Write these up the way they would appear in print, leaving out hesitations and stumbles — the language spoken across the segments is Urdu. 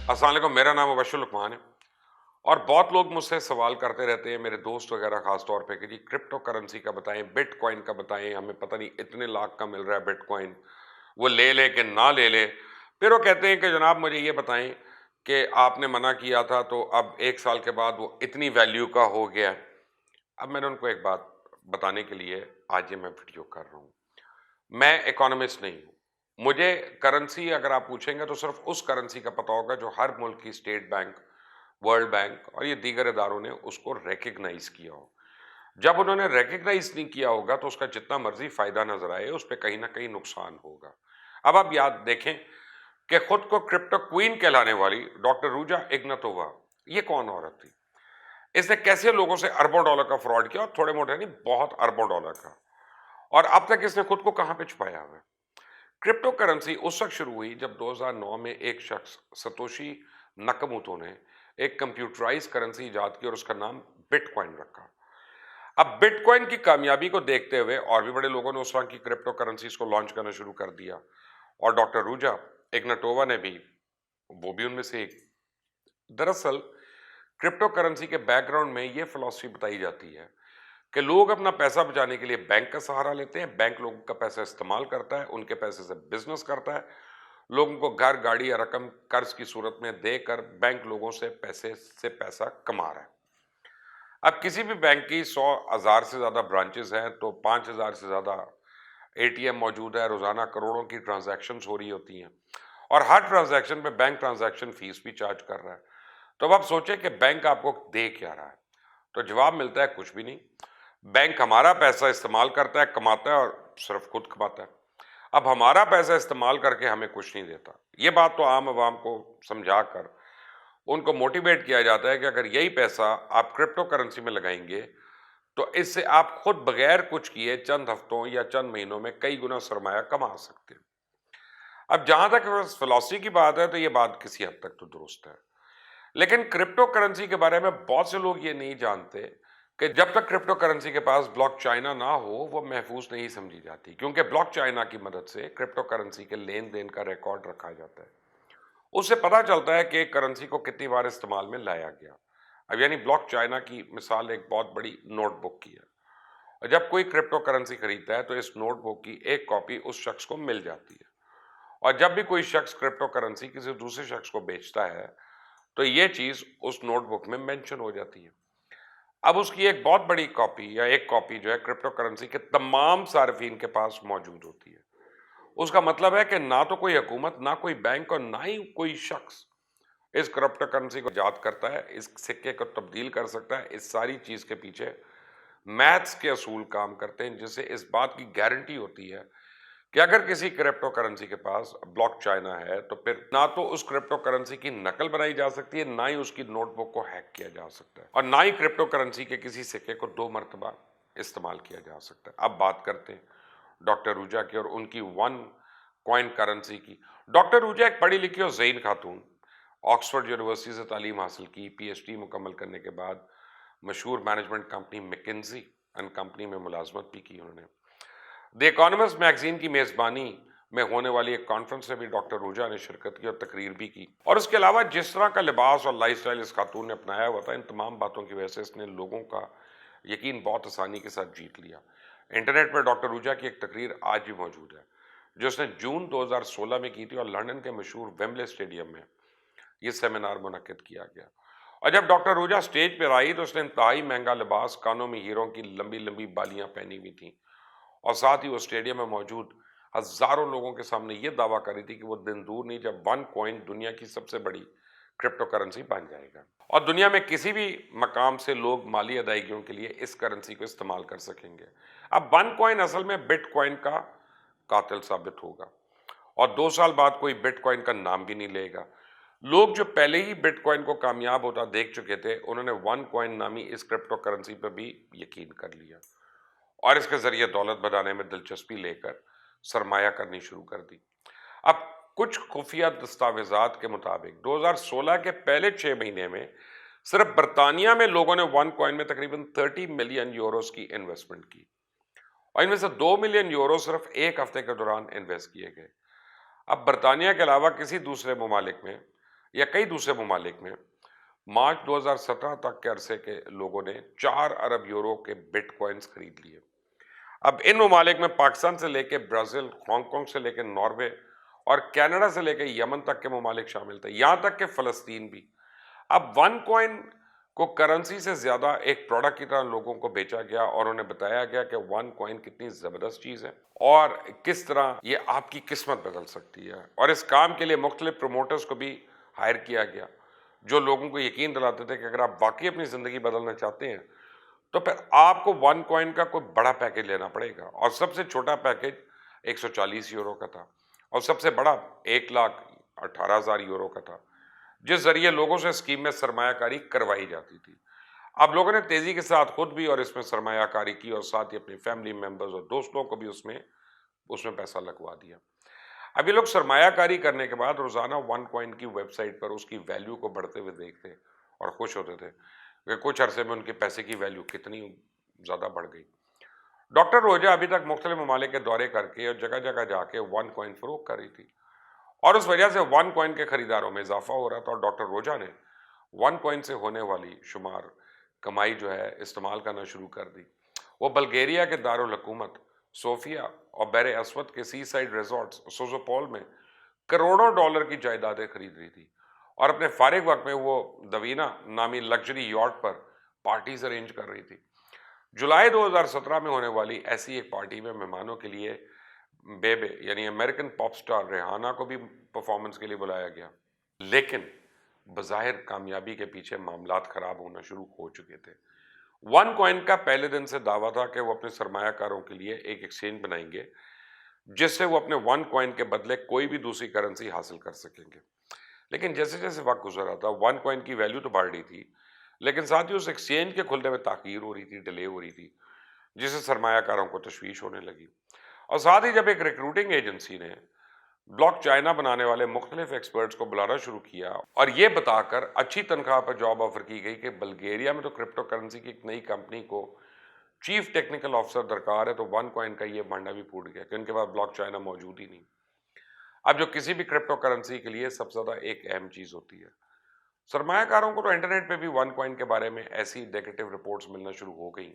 السلام علیکم، میرا نام مبشر لقمان ہے اور بہت لوگ مجھ سے سوال کرتے رہتے ہیں، میرے دوست وغیرہ خاص طور پہ، کہ جی کرپٹو کرنسی کا بتائیں، بٹ کوائن کا بتائیں، ہمیں پتہ نہیں اتنے لاکھ کا مل رہا ہے بٹ کوائن، وہ لے لے کہ نہ لے لے۔ پھر وہ کہتے ہیں کہ جناب مجھے یہ بتائیں کہ آپ نے منع کیا تھا تو اب 1 سال کے بعد وہ اتنی ویلیو کا ہو گیا ہے۔ اب میں نے ان کو ایک بات بتانے کے لیے آج یہ میں ویڈیو کر رہا ہوں۔ میں اکانومسٹ نہیں ہوں، مجھے کرنسی اگر آپ پوچھیں گے تو صرف اس کرنسی کا پتہ ہوگا جو ہر ملک کی اسٹیٹ بینک، ورلڈ بینک اور یہ دیگر اداروں نے اس کو ریکگنائز کیا ہو۔ جب انہوں نے ریکگنائز نہیں کیا ہوگا تو اس کا جتنا مرضی فائدہ نظر آئے اس پہ کہیں نہ کہیں نقصان ہوگا۔ اب آپ یاد دیکھیں کہ خود کو کرپٹو کوئین کہلانے والی ڈاکٹر روجا اگناتووا، یہ کون عورت تھی؟ اس نے کیسے لوگوں سے اربوں ڈالر کا فراڈ کیا، اور تھوڑے موٹے نہیں، بہت اربوں ڈالر کا، اور اب تک اس نے خود کو کہاں پہ چھپایا ہوا ہے؟ کرپٹو کرنسی اس وقت شروع ہوئی جب 2009 میں ایک شخص ستوشی نکاموتو نے ایک کمپیوٹرائز کرنسی ایجاد کی اور اس کا نام بٹ کوائن رکھا۔ اب بٹ کوائن کی کامیابی کو دیکھتے ہوئے اور بھی بڑے لوگوں نے اس وقت کی کرپٹو کرنسیز کو لانچ کرنا شروع کر دیا، اور ڈاکٹر روجا اگناتووا نے بھی، وہ بھی ان میں سے ایک۔ دراصل کرپٹو کرنسی کے بیک گراؤنڈ میں یہ فلسفی بتائی جاتی ہے کہ لوگ اپنا پیسہ بچانے کے لیے بینک کا سہارا لیتے ہیں، بینک لوگوں کا پیسہ استعمال کرتا ہے، ان کے پیسے سے بزنس کرتا ہے، لوگوں کو گھر، گاڑی یا رقم قرض کی صورت میں دے کر بینک لوگوں سے پیسہ کما رہا ہے۔ اب کسی بھی بینک کی 100,000 سے زیادہ برانچز ہیں تو 5,000 سے زیادہ اے ٹی ایم موجود ہے، روزانہ کروڑوں کی ٹرانزیکشنز ہو رہی ہوتی ہیں، اور ہر ٹرانزیکشن پہ بینک ٹرانزیکشن فیس بھی چارج کر رہا ہے۔ تو اب آپ سوچیں کہ بینک آپ کو دے کیا رہا ہے؟ تو جواب ملتا ہے کچھ بھی نہیں۔ بینک ہمارا پیسہ استعمال کرتا ہے، کماتا ہے اور صرف خود کماتا ہے۔ اب ہمارا پیسہ استعمال کر کے ہمیں کچھ نہیں دیتا۔ یہ بات تو عام عوام کو سمجھا کر ان کو موٹیویٹ کیا جاتا ہے کہ اگر یہی پیسہ آپ کرپٹو کرنسی میں لگائیں گے تو اس سے آپ خود بغیر کچھ کیے چند ہفتوں یا چند مہینوں میں کئی گنا سرمایہ کما سکتے ہیں۔ اب جہاں تک فلسفی کی بات ہے تو یہ بات کسی حد تک تو درست ہے، لیکن کرپٹو کرنسی کے بارے میں بہت سے لوگ یہ نہیں جانتے کہ جب تک کرپٹو کرنسی کے پاس بلاک چائنا نہ ہو وہ محفوظ نہیں سمجھی جاتی، کیونکہ بلاک چائنا کی مدد سے کرپٹو کرنسی کے لین دین کا ریکارڈ رکھا جاتا ہے۔ اس سے پتہ چلتا ہے کہ کرنسی کو کتنی بار استعمال میں لایا گیا۔ اب یعنی بلاک چائنا کی مثال ایک بہت بڑی نوٹ بک کی ہے، اور جب کوئی کرپٹو کرنسی خریدتا ہے تو اس نوٹ بک کی ایک کاپی اس شخص کو مل جاتی ہے، اور جب بھی کوئی شخص کرپٹو کرنسی کسی دوسرے شخص کو بیچتا ہے تو یہ چیز اس نوٹ بک میں مینشن ہو جاتی ہے۔ اب اس کی ایک بہت بڑی کاپی یا ایک کاپی جو ہے کرپٹو کرنسی کے تمام صارفین کے پاس موجود ہوتی ہے۔ اس کا مطلب ہے کہ نہ تو کوئی حکومت، نہ کوئی بینک اور نہ ہی کوئی شخص اس کرپٹو کرنسی کو ایجاد کرتا ہے، اس سکے کو تبدیل کر سکتا ہے۔ اس ساری چیز کے پیچھے میتھس کے اصول کام کرتے ہیں، جس سے اس بات کی گارنٹی ہوتی ہے کہ اگر کسی کرپٹو کرنسی کے پاس بلاک چائنا ہے تو پھر نہ تو اس کرپٹو کرنسی کی نقل بنائی جا سکتی ہے، نہ ہی اس کی نوٹ بک کو ہیک کیا جا سکتا ہے، اور نہ ہی کرپٹو کرنسی کے کسی سکے کو 2 مرتبہ استعمال کیا جا سکتا ہے۔ اب بات کرتے ہیں ڈاکٹر روجا کی اور ان کی 1 کوائن کرنسی کی۔ ڈاکٹر روجا ایک پڑھی لکھی اور ذہین خاتون، آکسفورڈ یونیورسٹی سے تعلیم حاصل کی، پی ایچ ڈی مکمل کرنے کے بعد مشہور management company Mackenzie and company میں ملازمت بھی کی انہوں نے۔ دی اکانومسٹ میگزین کی میزبانی میں ہونے والی ایک کانفرنس میں بھی ڈاکٹر روجا نے شرکت کی اور تقریر بھی کی، اور اس کے علاوہ جس طرح کا لباس اور لائف سٹائل اس خاتون نے اپنایا ہوا تھا، ان تمام باتوں کی وجہ سے اس نے لوگوں کا یقین بہت آسانی کے ساتھ جیت لیا۔ انٹرنیٹ پر ڈاکٹر روجا کی ایک تقریر آج بھی موجود ہے جو اس نے جون 2016 میں کی تھی، اور لندن کے مشہور ویمبلے اسٹیڈیم میں یہ سیمینار منعقد کیا گیا۔ اور جب ڈاکٹر روجا اسٹیج پر آئی تو اس نے انتہائی مہنگا لباس، کانوں میں ہیروں کی لمبی لمبی بالیاں پہنی ہوئی تھیں، اور ساتھ ہی وہ اسٹیڈیم میں موجود ہزاروں لوگوں کے سامنے یہ دعویٰ کر رہی تھی کہ وہ دن دور نہیں جب 1 کوائن دنیا کی سب سے بڑی کرپٹو کرنسی بن جائے گا، اور دنیا میں کسی بھی مقام سے لوگ مالی ادائیگیوں کے لیے اس کرنسی کو استعمال کر سکیں گے۔ اب 1 کوائن اصل میں بٹ کوائن کا قاتل ثابت ہوگا، اور 2 سال بعد کوئی بٹ کوائن کا نام بھی نہیں لے گا۔ لوگ جو پہلے ہی بٹ کوائن کو کامیاب ہوتا دیکھ چکے تھے، انہوں نے 1 کوائن نامی اس کرپٹو کرنسی پر بھی یقین کر لیا، اور اس کے ذریعے دولت بنانے میں دلچسپی لے کر سرمایہ کرنی شروع کر دی۔ اب کچھ خفیہ دستاویزات کے مطابق 2016 کے پہلے 6 مہینے میں صرف برطانیہ میں لوگوں نے 1 کوائن میں تقریباً 30 ملین یوروز کی انویسٹمنٹ کی، اور ان میں سے 2 ملین یورو صرف ایک ہفتے کے دوران انویسٹ کیے گئے۔ اب برطانیہ کے علاوہ کسی دوسرے ممالک میں یا کئی دوسرے ممالک میں مارچ 2017 تک کے عرصے کے لوگوں نے 4 ارب یورو کے بٹ کوائنز خرید لیے۔ اب ان ممالک میں پاکستان سے لے کے برازیل، ہانگ کانگ سے لے کے ناروے اور کینیڈا سے لے کے یمن تک کے ممالک شامل تھے، یہاں تک کہ فلسطین بھی۔ اب ون کوائن کو کرنسی سے زیادہ ایک پروڈکٹ کی طرح لوگوں کو بیچا گیا اور انہیں بتایا گیا کہ ون کوائن کتنی زبردست چیز ہے اور کس طرح یہ آپ کی قسمت بدل سکتی ہے، اور اس کام کے لیے مختلف پروموٹرز کو بھی ہائر کیا گیا جو لوگوں کو یقین دلاتے تھے کہ اگر آپ واقعی اپنی زندگی بدلنا چاہتے ہیں تو پھر آپ کو ون کوائن کا کوئی بڑا پیکج لینا پڑے گا، اور سب سے چھوٹا پیکج 140 یورو کا تھا اور سب سے بڑا 1,18,000 یورو کا تھا، جس ذریعے لوگوں سے اسکیم میں سرمایہ کاری کروائی جاتی تھی۔ اب لوگوں نے تیزی کے ساتھ خود بھی اور اس میں سرمایہ کاری کی اور ساتھ ہی اپنی فیملی ممبرز اور دوستوں کو بھی اس میں پیسہ لگوا دیا۔ اب یہ لوگ سرمایہ کاری کرنے کے بعد روزانہ ون کوائن کی ویب سائٹ پر اس کی ویلیو کو بڑھتے ہوئے دیکھتے اور خوش ہوتے تھے کہ کچھ عرصے میں ان کے پیسے کی ویلیو کتنی زیادہ بڑھ گئی۔ ڈاکٹر روجا ابھی تک مختلف ممالک کے دورے کر کے اور جگہ جگہ جا کے ون کوائن فروخت کر رہی تھی، اور اس وجہ سے ون کوائن کے خریداروں میں اضافہ ہو رہا تھا، اور ڈاکٹر روجا نے ون کوائن سے ہونے والی شمار کمائی جو ہے استعمال کرنا شروع کر دی۔ وہ بلغیریا کے دارالحکومت صوفیہ اور بحر اسود کے سی سائڈ ریزورٹس سوزوپول میں کروڑوں ڈالر کی جائیدادیں خرید رہی تھی، اور اپنے فارغ وقت میں وہ دوینا نامی لگژری یاٹ پر پارٹیز ارینج کر رہی تھی۔ جولائی 2017 میں ہونے والی ایسی ایک پارٹی میں مہمانوں کے لیے بیبے یعنی امریکن پاپ سٹار ریحانہ کو بھی پرفارمنس کے لیے بلایا گیا، لیکن بظاہر کامیابی کے پیچھے معاملات خراب ہونا شروع ہو چکے تھے۔ ون کوائن کا پہلے دن سے دعویٰ تھا کہ وہ اپنے سرمایہ کاروں کے لیے ایک ایکسچینج بنائیں گے جس سے وہ اپنے ون کوائن کے بدلے کوئی بھی دوسری کرنسی حاصل کر سکیں گے، لیکن جیسے جیسے وقت گزر رہا تھا ون کوائن کی ویلیو تو بڑھ رہی تھی، لیکن ساتھ ہی اس ایکسچینج کے کھلنے میں تاخیر ہو رہی تھی، ڈیلے ہو رہی تھی، جس سے سرمایہ کاروں کو تشویش ہونے لگی۔ اور ساتھ ہی جب ایک ریکروٹنگ ایجنسی نے بلاک چائنا بنانے والے مختلف ایکسپرٹس کو بلانا شروع کیا اور یہ بتا کر اچھی تنخواہ پر جاب آفر کی گئی کہ بلغیریا میں تو کرپٹو کرنسی کی ایک نئی کمپنی کو چیف ٹیکنیکل آفیسر درکار ہے، تو ون کوائن کا یہ بانڈا بھی پھوٹ گیا کہ ان کے پاس بلاک چائنا موجود ہی نہیں۔ اب جو کسی بھی کرپٹو کرنسی کے لیے سب سے زیادہ ایک اہم چیز ہوتی ہے، سرمایہ کاروں کو تو انٹرنیٹ پہ بھی ون کوائن کے بارے میں ایسی نیگیٹو رپورٹس ملنا شروع ہو گئیں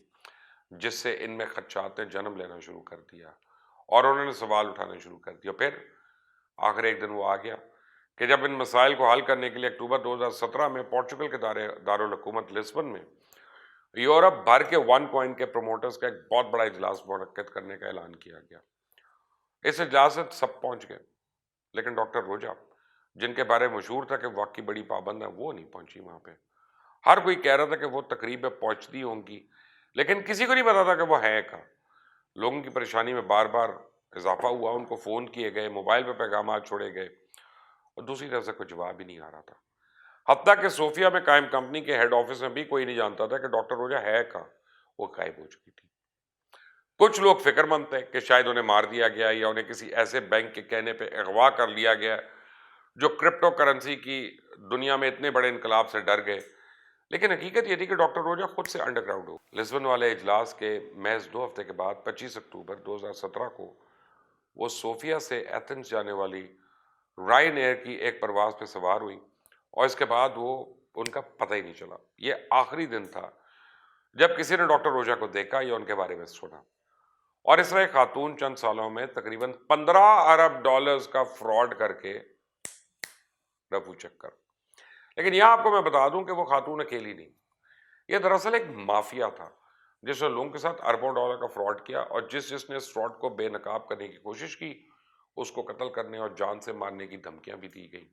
جس سے ان میں خدشات نے جنم لینا شروع کر دیا اور انہوں نے سوال اٹھانا شروع کر دیا۔ پھر آخر ایک دن وہ آ گیا کہ جب ان مسائل کو حل کرنے کے لیے اکتوبر 2017 میں پورچوگل کے دارالحکومت لسبن میں یورپ بھر کے ون کوائن کے پروموٹرز کا ایک بہت بڑا اجلاس منعقد کرنے کا اعلان کیا گیا۔ اس اجلاس سے سب پہنچ گئے، لیکن ڈاکٹر روجا جن کے بارے میں مشہور تھا کہ واقعی بڑی پابند ہے، وہ نہیں پہنچی وہاں پہ۔ ہر کوئی کہہ رہا تھا کہ وہ تقریب میں پہنچتی ہوں گی، لیکن کسی کو نہیں پتا تھا کہ وہ ہے کہاں۔ لوگوں کی پریشانی میں بار بار اضافہ ہوا، ان کو فون کیے گئے، موبائل پہ پیغامات چھوڑے گئے اور دوسری طرف سے کوئی جواب ہی نہیں آ رہا تھا۔ حتیٰ کہ صوفیہ میں قائم کمپنی کے ہیڈ آفس میں بھی کوئی نہیں جانتا تھا کہ ڈاکٹر روجا ہے کہاں، وہ غائب ہو چکی تھی۔ کچھ لوگ فکر مند تھے کہ شاید انہیں مار دیا گیا یا انہیں کسی ایسے بینک کے کہنے پہ اغوا کر لیا گیا جو کرپٹو کرنسی کی دنیا میں اتنے بڑے انقلاب سے ڈر گئے، لیکن حقیقت یہ تھی کہ ڈاکٹر روجا خود سے انڈر گراؤنڈ ہو۔ لسبن والے اجلاس کے محض 2 ہفتے کے بعد 25 اکتوبر 2017 کو وہ صوفیہ سے ایتھنز جانے والی رائن ایئر کی ایک پرواز پہ سوار ہوئی، اور اس کے بعد وہ ان کا پتہ ہی نہیں چلا۔ یہ آخری دن تھا جب کسی نے ڈاکٹر روجا کو دیکھا یا ان کے بارے میں سنا، اور اس طرح خاتون چند سالوں میں تقریباً 15 ارب ڈالرز کا فراڈ کر کے رفو چکر۔ لیکن یہاں آپ کو میں بتا دوں کہ وہ خاتون اکیلی نہیں، یہ دراصل ایک مافیا تھا جس نے لوگوں کے ساتھ اربوں ڈالر کا فراڈ کیا، اور جس نے اس فراڈ کو بے نقاب کرنے کی کوشش کی اس کو قتل کرنے اور جان سے مارنے کی دھمکیاں بھی دی گئیں۔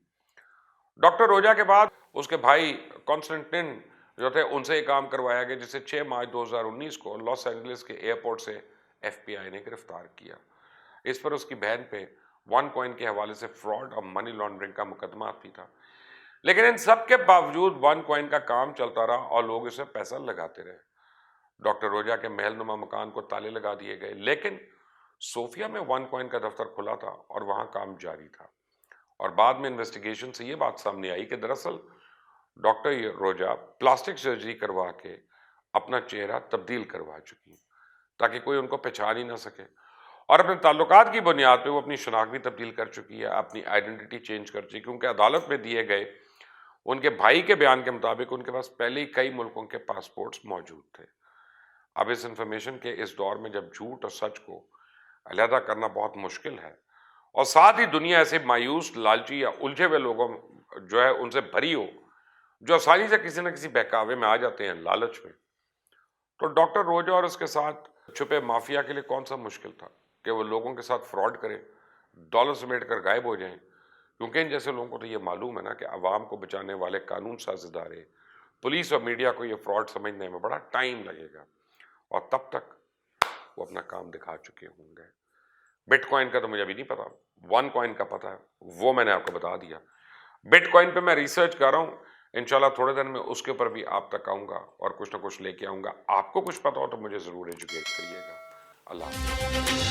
ڈاکٹر روجا کے بعد اس کے بھائی کانسٹنٹن جو تھے ان سے یہ کام کروایا گیا، جسے 6 مارچ 2019 کو لاس اینجلس کے ایئرپورٹ سے FBI نے گرفتار کیا۔ اس پر اس کی بہن پہ ون کوائن کے حوالے سے فراڈ اور منی لانڈرنگ کا مقدمہ بھی تھا، لیکن ان سب کے باوجود ون کوائن کا کام چلتا رہا اور لوگ اسے پیسہ لگاتے رہے۔ ڈاکٹر روجا کے محل نما مکان کو تالے لگا دیے گئے، لیکن صوفیہ میں ون کوائن کا دفتر کھلا تھا اور وہاں کام جاری تھا، اور بعد میں انویسٹیگیشن سے یہ بات سامنے آئی کہ دراصل ڈاکٹر روجا پلاسٹک سرجری کروا کے اپنا چہرہ تبدیل کروا چکی تاکہ کوئی ان کو پہچان ہی نہ سکے، اور اپنے تعلقات کی بنیاد پہ وہ اپنی شناخت بھی تبدیل کر چکی ہے، اپنی آئیڈینٹی چینج کر چکی، کیونکہ عدالت میں دیے گئے ان کے بھائی کے بیان کے مطابق ان کے پاس پہلے ہی کئی ملکوں کے پاسپورٹس موجود تھے. اب اس انفارمیشن کے اس دور میں جب جھوٹ اور سچ کو علیحدہ کرنا بہت مشکل ہے اور ساتھ ہی دنیا ایسے مایوس، لالچی یا الجھے ہوئے لوگوں جو ہے ان سے بھری ہو جو آسانی سے کسی نہ کسی بہکاوے میں آ جاتے ہیں، لالچ میں، تو ڈاکٹر روجا اور اس کے ساتھ چھپے مافیا کے لیے کون سا مشکل تھا کہ وہ لوگوں کے ساتھ فراڈ کرے، ڈالر سمیٹ کر غائب ہو جائیں. کیونکہ ان جیسے لوگوں کو تو یہ معلوم ہے نا کہ عوام کو بچانے والے قانون ساز ادارے، پولیس اور میڈیا کو یہ فراڈ سمجھنے میں بڑا ٹائم لگے گا اور تب تک وہ اپنا کام دکھا چکے ہوں گے. بٹ کوائن کا تو مجھے ابھی نہیں پتا، ون کوائن کا پتا ہے، وہ میں نے آپ کو بتا دیا. بٹ کوائن پہ میں ریسرچ کر رہا ہوں، انشاءاللہ تھوڑے دن میں اس کے اوپر بھی آپ تک آؤں گا اور کچھ نہ کچھ لے کے آؤں گا. آپ کو کچھ پتا ہو تو مجھے ضرور ایجوکیٹ کریے گا. اللہ حافظ.